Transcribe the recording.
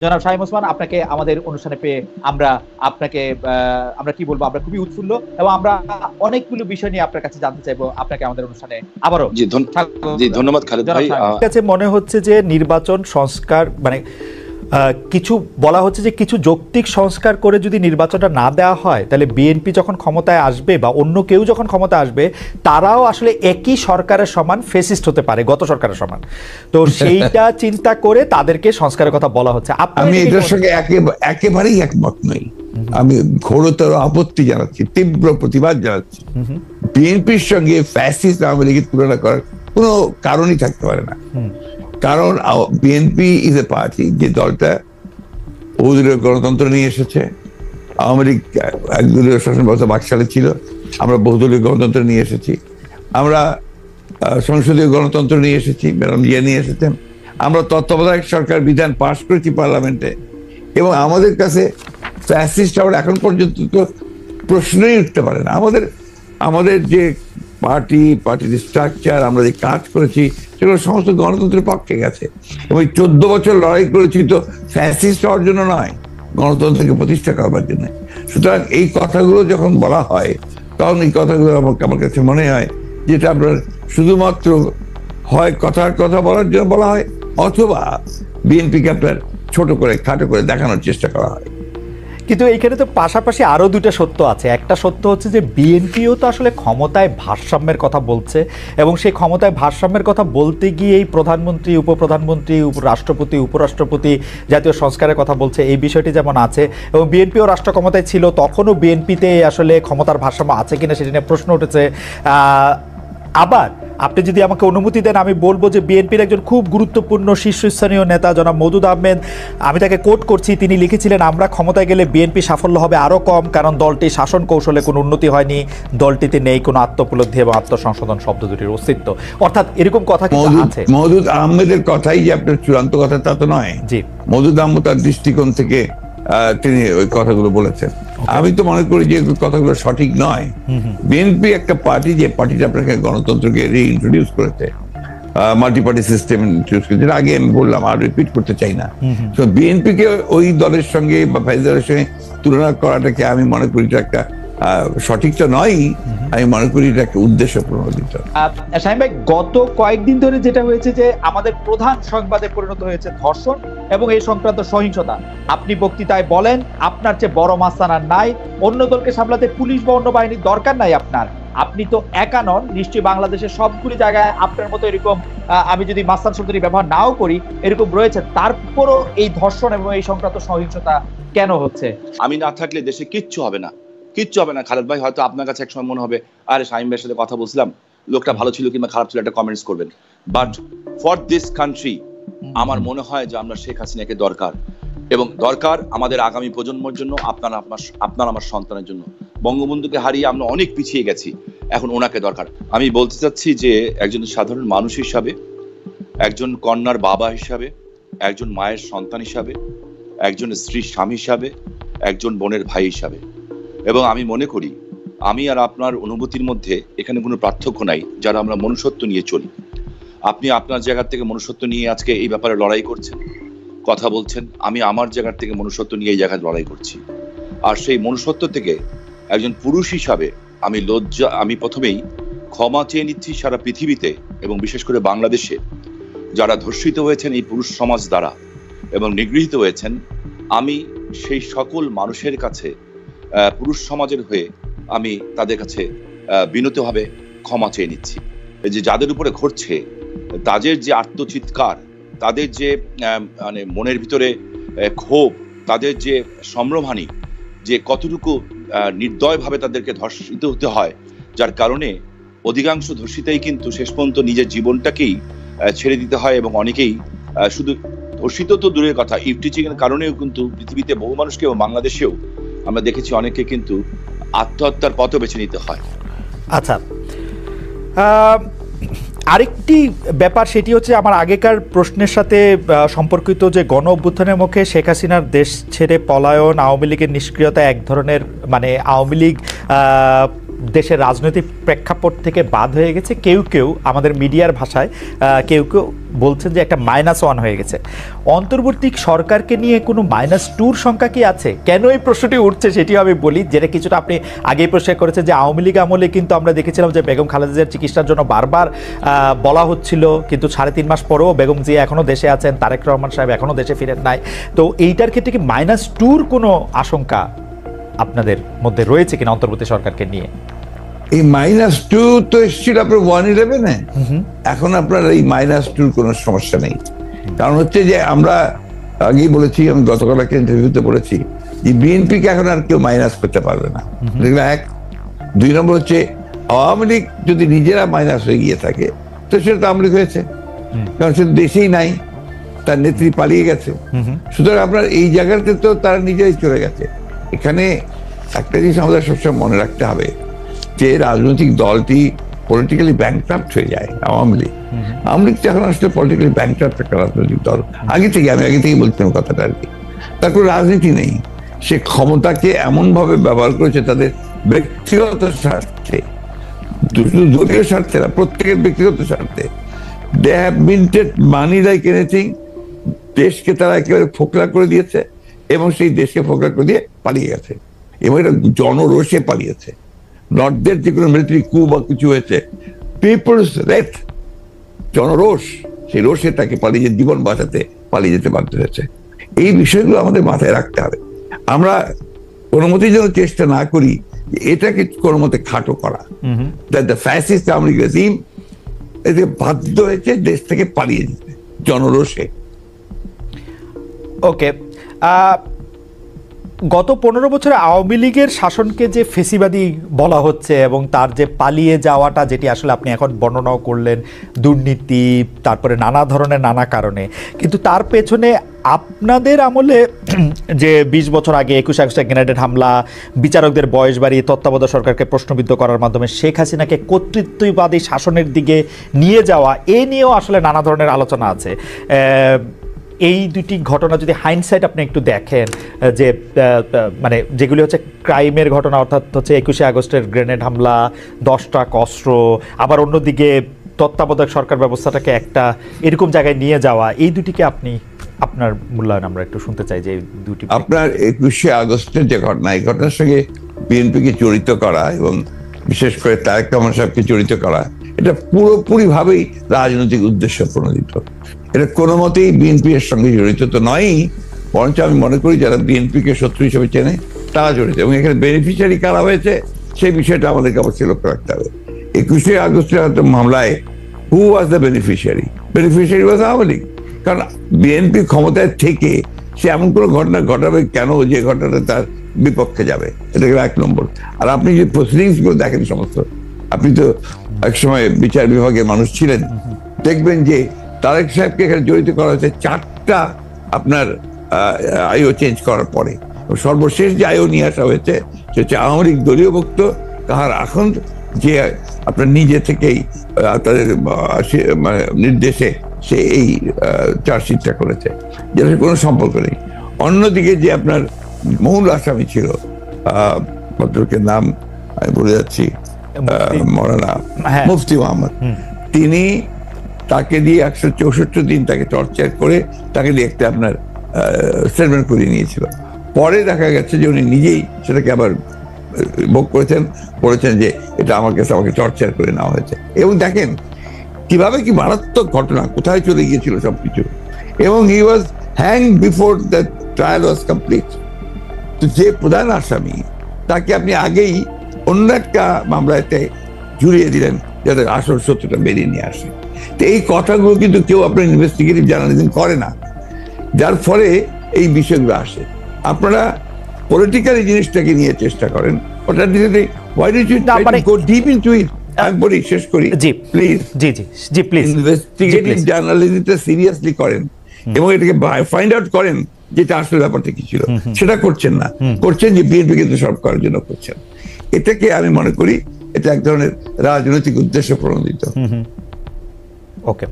জনাব শামীম ওসমান, আপনাকে আমাদের অনুষ্ঠানে পেয়ে আমরা আপনাকে আমরা কি বলবো, আমরা খুবই উৎফুল্ল এবং আমরা অনেকগুলো বিষয় নিয়ে আপনার কাছে জানতে চাইবো। আপনাকে আমাদের অনুষ্ঠানে আবারও ধন্যবাদ খালেদ ভাই। কাছে মনে হচ্ছে যে নির্বাচন সংস্কার মানে কিছু বলা হচ্ছে যে কিছু যৌক্তিক সংস্কার করে যদি নির্বাচনটা না দেওয়া হয় তাহলে বিএনপি যখন ক্ষমতায় আসবে বা অন্য কেউ যখন ক্ষমতা আসবে তারাও আসলে একই সরকারের সমান ফেসিস্ট হতে পারে, গত সরকারের সমান। তো সেইটা চিন্তা করে তাদেরকে সংস্কারের কথা বলা হচ্ছে। আমি এটার সঙ্গে একেবারেই একমত নই। আমি ঘোরতর আপত্তি জানাচ্ছি, তীব্র প্রতিবাদ জানাচ্ছি। বিএনপির সঙ্গে ফ্যাসিস্ট আওয়ামী লীগের তুলনা করার কোনো কারণই থাকতে পারে না। কারণ বিএনপি ইজ এ পার্টি যে দলটা বহুদলীয় গণতন্ত্র নিয়ে এসেছে। আওয়ামী লীগ একদলীয় শাসন ব্যবস্থা বাকশালে ছিল, আমরা বহুদলীয় গণতন্ত্র নিয়ে এসেছি। আমরা সংসদীয় গণতন্ত্র নিয়ে এসেছি, ম্যাডাম জিয়া নিয়ে এসেছেন। আমরা তত্ত্বাবধায়ক সরকার বিধান পাশ করেছি পার্লামেন্টে, এবং আমাদের কাছে ফ্যাসিস্ট আবার এখন পর্যন্ত তো প্রশ্নই উঠতে পারে না। আমাদের যে পার্টির স্ট্রাকচার, আমরা যে কাজ করেছি সেগুলো সমস্ত গণতন্ত্রের পক্ষে গেছে, এবং 14 বছর লড়াই করেছি তো ফ্যাসিস্ট হওয়ার জন্য নয়, গণতন্ত্রকে প্রতিষ্ঠা করবার জন্য। সুতরাং এই কথাগুলো যখন বলা হয় তখন এই কথাগুলো আমার কাছে মনে হয় যেটা আপনার শুধুমাত্র হয় কথার কথা বলার জন্য বলা হয়, অথবা বিএনপিকে আপনার ছোট করে খাটো করে দেখানোর চেষ্টা করা হয়। কিন্তু এইখানে তো পাশাপাশি আরো দুইটা সত্য আছে। একটা সত্য হচ্ছে যে বিএনপিও তো আসলে ক্ষমতায় ভারসাম্যের কথা বলছে, এবং সেই ক্ষমতায় ভারসাম্যের কথা বলতে গিয়ে এই প্রধানমন্ত্রী, উপপ্রধানমন্ত্রী, রাষ্ট্রপতি, উপরাষ্ট্রপতি জাতীয় সংস্কারের কথা বলছে, এই বিষয়টি যেমন আছে। এবং বিএনপিও রাষ্ট্র ক্ষমতায় ছিল, তখনও বিএনপিতে আসলে ক্ষমতার ভারসাম্য আছে কিনা সেটা নিয়ে প্রশ্ন উঠেছে। আবার আপনি যদি আমাকে অনুমতি দেন আমি বলবো যে বিএনপির একজন খুব গুরুত্বপূর্ণ শীর্ষস্থানীয় নেতা জনাব মওদুদ আহমেদ, আমি তাকে কোট করছি, তিনি লিখেছিলেন, আমরা ক্ষমতায় গেলে বিএনপি সাফল্য হবে আরও কম, কারণ দলটি শাসন কৌশলে কোনো উন্নতি হয়নি, দলটিতে নেই কোনো আত্মোপলব্ধি এবং আত্মসংশোধন শব্দ দুটির অস্তিত্ব। অর্থাৎ এরকম কথা কিন্তু আছে। মওদুদ আহমেদের কথাই যে আপনার চূড়ান্ত কথা তা তো নয়। জি, মওদুদ আহমেদ তার দৃষ্টিকোণ থেকে তিনি ওই কথাগুলো বলেছেন। আমি তো মনে করি যে কথাগুলো সঠিক নয়। বিএনপি একটা পার্টি, যে পার্টিটা আপনাকে গণতন্ত্রকে রিইন্ট্রোডিউস করেছে, মাল্টি পার্টি সিস্টেম ইন্ট্রোডিউস করেছে, আগে আমি বললাম, আর রিপিট করতে চাই না। তো বিএনপিকে ওই দলের সঙ্গে বা ফাইজারের সঙ্গে তুলনা করাটাকে আমি মনে করি একটা সঠিক তো নয়, আমি মনে করি এটা একটা উদ্দেশ্য প্রণোদিত। শামীম ভাই, গত কয়েকদিন ধরে যেটা হয়েছে যে আমাদের প্রধান সংবাদে পরিণত হয়েছে ধর্ষণ এবং এই সংক্রান্ত সহিংসতা। আপনি বক্তৃতায় বলেন আপনার চেয়ে বড় মাস্তান আর নাই, অন্য দলকে সামলাতে পুলিশ বা অন্য বাহিনীর দরকার নাই আপনার, আপনি তো একা নন, নিশ্চয়ই বাংলাদেশের সবগুলি জায়গায় আপনার মতো এরকম, আমি যদি মাস্তান শব্দটি ব্যবহার নাও করি, এরকম রয়েছে। তারপরও এই ধর্ষণ এবং এই সংক্রান্ত সহিংসতা কেন হচ্ছে? আমি না থাকলে দেশে কিচ্ছু হবে না, কিচ্ছু হবে না। খালেদ ভাই, হয়তো আপনার কাছে একসময় মনে হবে আরে শামীম ভাইয়ের সাথে কথা বলছিলাম, লোকটা ভালো ছিল কিংবা খারাপ ছিল একটা কমেন্টস করবেন, বাট ফর দিস কান্ট্রি আমার মনে হয় যে আমরা শেখ হাসিনাকে দরকার, এবং দরকার আমাদের আগামী প্রজন্মের জন্য, আপনার আমার সন্তানের জন্য। বঙ্গবন্ধুকে হারিয়ে আমরা অনেক পিছিয়ে গেছি, এখন ওনাকে দরকার। আমি বলতে চাচ্ছি যে একজন সাধারণ মানুষ হিসাবে, একজন কন্যার বাবা হিসাবে, একজন মায়ের সন্তান হিসাবে, একজন স্ত্রীর স্বামী হিসাবে, একজন বোনের ভাই হিসাবে, এবং আমি মনে করি আমি আর আপনার অনুভূতির মধ্যে এখানে কোনো পার্থক্য নাই, যারা আমরা মনুষ্যত্ব নিয়ে চলি। আপনি আপনার জায়গা থেকে মনুষ্যত্ব নিয়ে আজকে এই ব্যাপারে লড়াই করছেন, কথা বলছেন, আমি আমার জায়গা থেকে মনুষ্যত্ব নিয়ে এই জায়গায় লড়াই করছি। আর সেই মনুষ্যত্ব থেকে একজন পুরুষ হিসাবে আমি প্রথমেই ক্ষমা চেয়ে নিচ্ছি সারা পৃথিবীতে এবং বিশেষ করে বাংলাদেশে যারা ধর্ষিত হয়েছেন এই পুরুষ সমাজ দ্বারা এবং নিগৃহীত হয়েছেন। আমি সেই সকল মানুষের কাছে, পুরুষ সমাজের হয়ে আমি তাদের কাছে বিনীতভাবে ক্ষমা চেয়ে নিচ্ছি। যে যাদের উপরে ঘটছে, তাদের যে আত্মচিৎকার, তাদের যে মানে মনের ভিতরে ক্ষোভ, তাদের যে সম্ভ্রমহানি, যে কতটুকু নির্দয়ভাবে তাদেরকে ধর্ষিত হতে হয়, যার কারণে অধিকাংশ ধর্ষিতাই কিন্তু শেষ পর্যন্ত নিজের জীবনটাকেই ছেড়ে দিতে হয়, এবং অনেকেই শুধু ধর্ষিত তো দূরের কথা, ইফটিচিং এর কারণেও কিন্তু পৃথিবীতে বহু মানুষকে এবং বাংলাদেশেও আমরা দেখেছি অনেকে কিন্তু আত্মহত্যার পথও বেছে নিতে হয়। আচ্ছা, আরেকটি ব্যাপার সেটি হচ্ছে আমার আগেকার প্রশ্নের সাথে সম্পর্কিত, যে গণ অভ্যুত্থানের মুখে শেখ হাসিনার দেশ ছেড়ে পলায়ন, আওয়ামী লীগের নিষ্ক্রিয়তা, এক ধরনের মানে আওয়ামী লীগ দেশের রাজনৈতিক প্রেক্ষাপট থেকে বাদ হয়ে গেছে, কেউ কেউ আমাদের মিডিয়ার ভাষায় কেউ কেউ বলছেন যে একটা -1 হয়ে গেছে। অন্তর্বর্তী সরকারকে নিয়ে কোনো -2 সংখ্যা কি আছে? কেন এই প্রশ্নটি উঠছে সেটিও আমি বলি, যেটা কিছুটা আপনি আগেই প্রশ্ন করেছেন যে আওয়ামী লীগ আমলে কিন্তু আমরা দেখেছিলাম যে বেগম খালেদা জিয়ার চিকিৎসার জন্য বারবার বলা হচ্ছিল, কিন্তু 3.5 মাস পরেও বেগম জিয়া এখনও দেশে আছেন, তারেক রহমান সাহেব এখনও দেশে ফিরেন নাই। তো এইটার ক্ষেত্রে কি -2 কোনো আশঙ্কা আপনাদের মধ্যে রয়েছে কিনা অন্তর্বর্তী সরকারকে নিয়ে? এই -2 তো এসেছিল আপনার 1/11-এ। এখন আপনার এই -2 কোনো সমস্যা নেই। কারণ হচ্ছে যে আমরা আগেই বলেছি, আমি গতকাল একটা ইন্টারভিউতে বলেছি যে বিএনপিকে এখন আর কেউ মাইনাস করতে পারবে না। এক, 2 নম্বর হচ্ছে আওয়ামী লীগ যদি নিজেরা মাইনাস হয়ে গিয়ে থাকে তো সেটা তো আওয়ামী লীগ হয়েছে, কারণ সে দেশেই নাই, তার নেত্রী পালিয়ে গেছে। সুতরাং আপনার এই জায়গাতে তো তারা নিজেরাই চলে গেছে। এখানে একটা জিনিস আমাদের সবসময় মনে রাখতে হবে যে রাজনৈতিক দলটি পলিটিক্যালি ব্যাংক্রাফট হয়ে যায়। আওয়ামী লীগ তো এখন আসলে পলিটিক্যালি ব্যাংক্রাফট একটা রাজনৈতিক দল। আগে থেকেই বলতাম কথাটা আর কি। তার কোনো রাজনীতি নেই, সে ক্ষমতাকে এমন ভাবে ব্যবহার করেছে তাদের ব্যক্তিগত স্বার্থে, দলীয় স্বার্থে না, প্রত্যেকের ব্যক্তিগত স্বার্থে। They have minted money like anything. দেশকে তারা একেবারে ফোকলা করে দিয়েছে এবং সেই দেশকে ফোকলা করে দিয়ে পালিয়ে গেছে, এবং এটা জনরোষে পালিয়েছে। নর্থদের যে কোনো মিলিটারি কু বা কিছু হয়েছে, পিপলস রেথ, জনরোষ, সেই রোষে তাকে পালিয়ে জীবন বাঁচাতে পালিয়ে যেতে বাধ্য হয়েছে। এই বিষয়গুলো আমাদের মাথায় রাখতে হবে। আমরা কোনো মতেই যেন চেষ্টা না করি যে এটাকে কোনো মতে খাটো করা। The fascist Awami League regime এতে বাধ্য হয়েছে দেশ থেকে পালিয়ে যেতে জনরোষে। ওকে, গত 15 বছরে আওয়ামী লীগের শাসনকে যে ফেসিবাদী বলা হচ্ছে এবং তার যে পালিয়ে যাওয়াটা, যেটি আসলে আপনি এখন বর্ণনাও করলেন, দুর্নীতি, তারপরে নানা ধরনের নানা কারণে, কিন্তু তার পেছনে আপনাদের আমলে যে 20 বছর আগে 21 আগস্টে গ্রেনেড হামলা, বিচারকদের বয়স বাড়িয়ে তত্ত্বাবধায়ক সরকারকে প্রশ্নবিদ্ধ করার মাধ্যমে শেখ হাসিনাকে কর্তৃত্ববাদী শাসনের দিকে নিয়ে যাওয়া, এ নিয়েও আসলে নানা ধরনের আলোচনা আছে। এই দুটি ঘটনা যদি হাইন্ডসাইট আপনি একটু দেখেন, যে মানে যেগুলি হচ্ছে ক্রাইমের ঘটনা, অর্থাৎ হচ্ছে 21 আগস্টের গ্রেনেড হামলা, 10 ট্রাক অস্ত্র, আবার অন্যদিকে তত্ত্বাবধায়ক সরকার ব্যবস্থাটাকে একটা এরকম জায়গায় নিয়ে যাওয়া, এই দুটিকে আপনি আপনার মূল্যায়ন আমরা একটু শুনতে চাই। যে দুটি আপনার 21 আগস্টের যে ঘটনা, এই ঘটনার সঙ্গে বিএনপিকে জড়িত করা এবং বিশেষ করে তারেক রহমান সাহেবকে জড়িত করা, এটা পুরোপুরি ভাবেই রাজনৈতিক উদ্দেশ্য প্রণোদিত। এটা কোনো মতেই বিএনপি এর সঙ্গে জড়িত তো নয়ই, বরঞ্চ আমি মনে করি যারা বিএনপিকে শত্রু হিসেবে চেনে তারা জড়িত, এবং এখানে বেনিফিশিয়ারি কারা হয়েছে সেই বিষয়টা আমাদেরকে অবশ্যই লক্ষ্য রাখতে হবে। 21 আগস্টের মামলায় who was the beneficiary? Beneficiary was Awami League. কারণ বিএনপি ক্ষমতায় থেকে সে এমন কোনো ঘটনা ঘটাবে কেন যে ঘটনাটা তার বিপক্ষে যাবে? এটা 1 নম্বর। আর আপনি যে প্রসিডিংস গুলো দেখেন সমস্ত, আপনি তো একসময় বিচার বিভাগের মানুষ ছিলেন, দেখবেন যে তারেক সাহেবকে এখানে জড়িত করা হয়েছে 4টা আপনার আইও চেঞ্জ করার পরে। সর্বশেষ যে আইও নিয়ে আসা হয়েছে সে হচ্ছে আওয়ামী লীগ দলীয় ভুক্ত কাহার এখন যে আপনার নিজে থেকেই তাদের নির্দেশে সে এই চার্জশিটটা করেছে, যেটা কোনো সম্পর্ক নেই। অন্যদিকে যে আপনার মূল আসামি ছিল, ভদ্রলোকের নাম আমি বলে যাচ্ছি, মৌলানা মুফতি মোহাম্মদ, তিনি তাকে দিয়ে 164 দিন তাকে টর্চার করে তাকে দিয়ে একটা আপনার স্টেটমেন্ট করিয়ে নিয়েছিল। পরে দেখা গেছে যে উনি নিজেই সেটাকে আবার ভোগ করেছেন, বলেছেন যে এটা আমার কাছে আমাকে টর্চার করে নেওয়া হয়েছে। এবং দেখেন কিভাবে কি মারাত্মক ঘটনা, কোথায় চলে গিয়েছিল সবকিছু। এবং he was hang before the trial was complete. তো যে প্রধান আসামি তাকে আপনি আগেই অন্য একটা মামলাতে জুড়িয়ে দিলেন যাতে আসল সত্যটা বেরিয়ে নিয়ে আসে। তো এই কথাগুলো কিন্তু কেউ আপনার ইনভেস্টিগেটিভ জার্নালিজম করে না, যার ফলে এই বিষয়গুলো আসে। আপনারা পলিটিক্যাল জিনিসটাকে নিয়ে চেষ্টা করেন, ওটা why did you go deep into it? আমি বলি, শেষ করি প্লিজ। জি প্লিজ, ইনভেস্টিগেটিভ জার্নালিজমটা সিরিয়াসলি করেন এবং এটাকে ফাইন্ড আউট করেন যেটা আসলে ব্যাপারটা কি ছিল। সেটা করছেন না, করছেন যে বিএনপি কিন্তু সব করার জন্য করছেন। এটাকে আমি মনে করি এটা এক ধরনের রাজনৈতিক উদ্দেশ্য প্রণোদিত। ওকে।